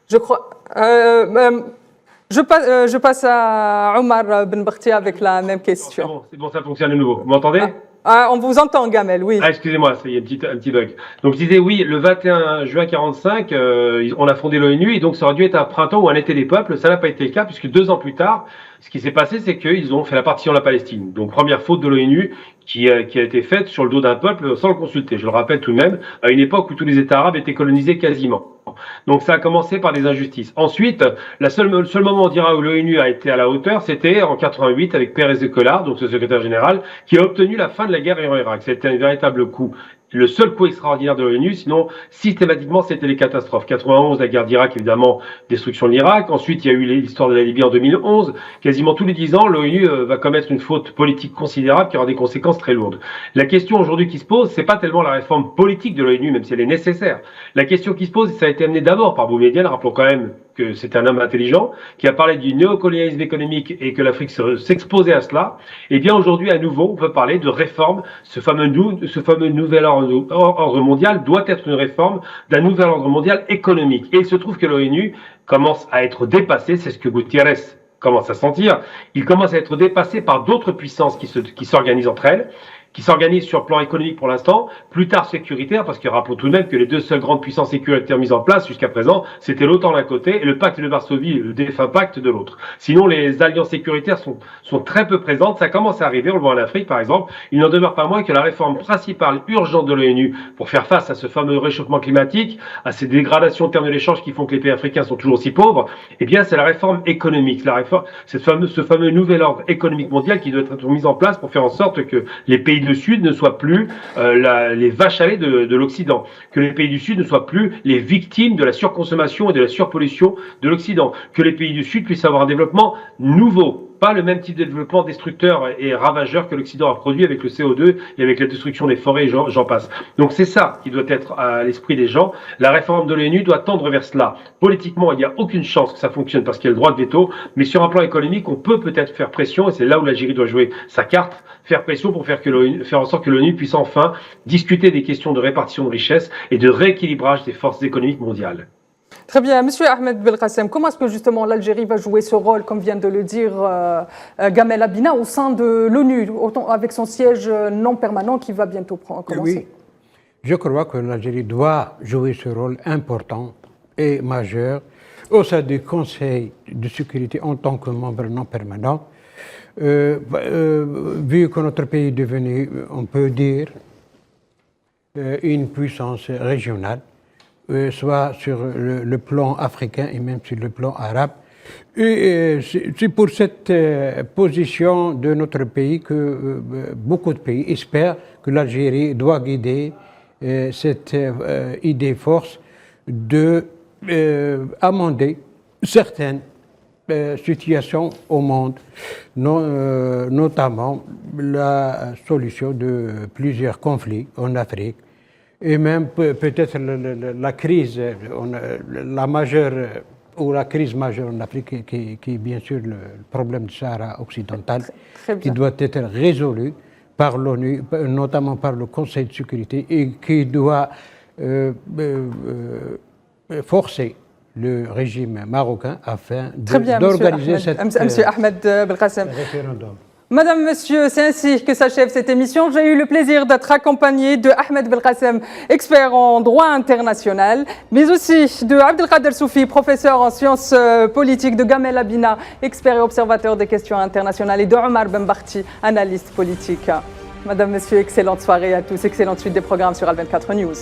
Je crois. Je passe à Omar Ben Barti avec la même question. C'est bon, ça fonctionne de nouveau. Vous m'entendez? On vous entend, Gamel, oui. Excusez-moi, il y a un petit bug. Donc je disais, oui, le 21 juin 45, on a fondé l'ONU et donc ça aurait dû être un printemps ou un été des peuples. Ça n'a pas été le cas puisque 2 ans plus tard, ce qui s'est passé, c'est qu'ils ont fait la partition de la Palestine. Donc première faute de l'ONU qui a été faite sur le dos d'un peuple sans le consulter. Je le rappelle tout de même, à une époque où tous les États arabes étaient colonisés quasiment. Donc ça a commencé par des injustices. Ensuite, le seul moment on dira où l'ONU a été à la hauteur, c'était en 88 avec Pérez de Colar, donc ce secrétaire général, qui a obtenu la fin de la guerre Iran-Irak. C'était un véritable coup. Le seul coup extraordinaire de l'ONU, sinon systématiquement c'était les catastrophes. 91, la guerre d'Irak, évidemment, destruction de l'Irak. Ensuite, il y a eu l'histoire de la Libye en 2011. Quasiment tous les 10 ans, l'ONU va commettre une faute politique considérable qui aura des conséquences très lourdes. La question aujourd'hui qui se pose, c'est pas tellement la réforme politique de l'ONU, même si elle est nécessaire. La question qui se pose, ça a été amené d'abord par Boumedienne, rappelons quand même que c'est un homme intelligent, qui a parlé du néocolonialisme économique et que l'Afrique s'exposait à cela. Et bien aujourd'hui, à nouveau, on peut parler de réforme. Ce fameux nouvel ordre mondial doit être une réforme d'un nouvel ordre mondial économique. Et il se trouve que l'ONU commence à être dépassée, c'est ce que Gutiérrez commence à sentir. Il commence à être dépassé par d'autres puissances qui s'organisent entre elles, qui s'organisent sur le plan économique pour l'instant, plus tard sécuritaire, parce que rappelons tout de même que les 2 seules grandes puissances sécuritaires mises en place jusqu'à présent, c'était l'OTAN d'un côté et le pacte de Varsovie, le défunt pacte de l'autre. Sinon, les alliances sécuritaires sont très peu présentes, ça commence à arriver, on le voit en Afrique par exemple. Il n'en demeure pas moins que la réforme principale urgente de l'ONU pour faire face à ce fameux réchauffement climatique, à ces dégradations en termes de l'échange qui font que les pays africains sont toujours si pauvres, eh bien c'est la réforme économique, ce fameux nouvel ordre économique mondial qui doit être mis en place pour faire en sorte que les pays du Sud ne soient plus les vaches à lait de l'Occident, que les pays du Sud ne soient plus les victimes de la surconsommation et de la surpollution de l'Occident, que les pays du Sud puissent avoir un développement nouveau, pas le même type de développement destructeur et ravageur que l'Occident a produit avec le CO2 et avec la destruction des forêts, j'en passe. Donc c'est ça qui doit être à l'esprit des gens. La réforme de l'ONU doit tendre vers cela. Politiquement, il n'y a aucune chance que ça fonctionne parce qu'il y a le droit de veto, mais sur un plan économique, on peut peut-être faire pression, et c'est là où l'Algérie doit jouer sa carte, faire pression pour faire en sorte que l'ONU puisse enfin discuter des questions de répartition de richesses et de rééquilibrage des forces économiques mondiales. Très bien. Monsieur Ahmed Belkacem, comment est-ce que justement l'Algérie va jouer ce rôle, comme vient de le dire Gamel Abina, au sein de l'ONU, avec son siège non permanent qui va bientôt commencer? Oui, je crois que l'Algérie doit jouer ce rôle important et majeur au sein du Conseil de sécurité en tant que membre non permanent. Vu que notre pays est devenu, on peut dire, une puissance régionale, soit sur le plan africain et même sur le plan arabe. Et c'est pour cette position de notre pays que beaucoup de pays espèrent que l'Algérie doit guider cette idée force de amender certaines situations au monde, notamment la solution de plusieurs conflits en Afrique, et même peut-être la crise, la majeure, ou la crise majeure en Afrique, qui est bien sûr le problème du Sahara occidental, qui doit être résolu par l'ONU, notamment par le Conseil de sécurité, et qui doit forcer le régime marocain afin d'organiser cette référendum. Madame, Monsieur, c'est ainsi que s'achève cette émission. J'ai eu le plaisir d'être accompagné de Ahmed Belkacem, expert en droit international, mais aussi de Abdelkader Soufi, professeur en sciences politiques, de Gamel Abina, expert et observateur des questions internationales, et de Omar Ben Barti, analyste politique. Madame, Monsieur, excellente soirée à tous, excellente suite des programmes sur Al 24 News.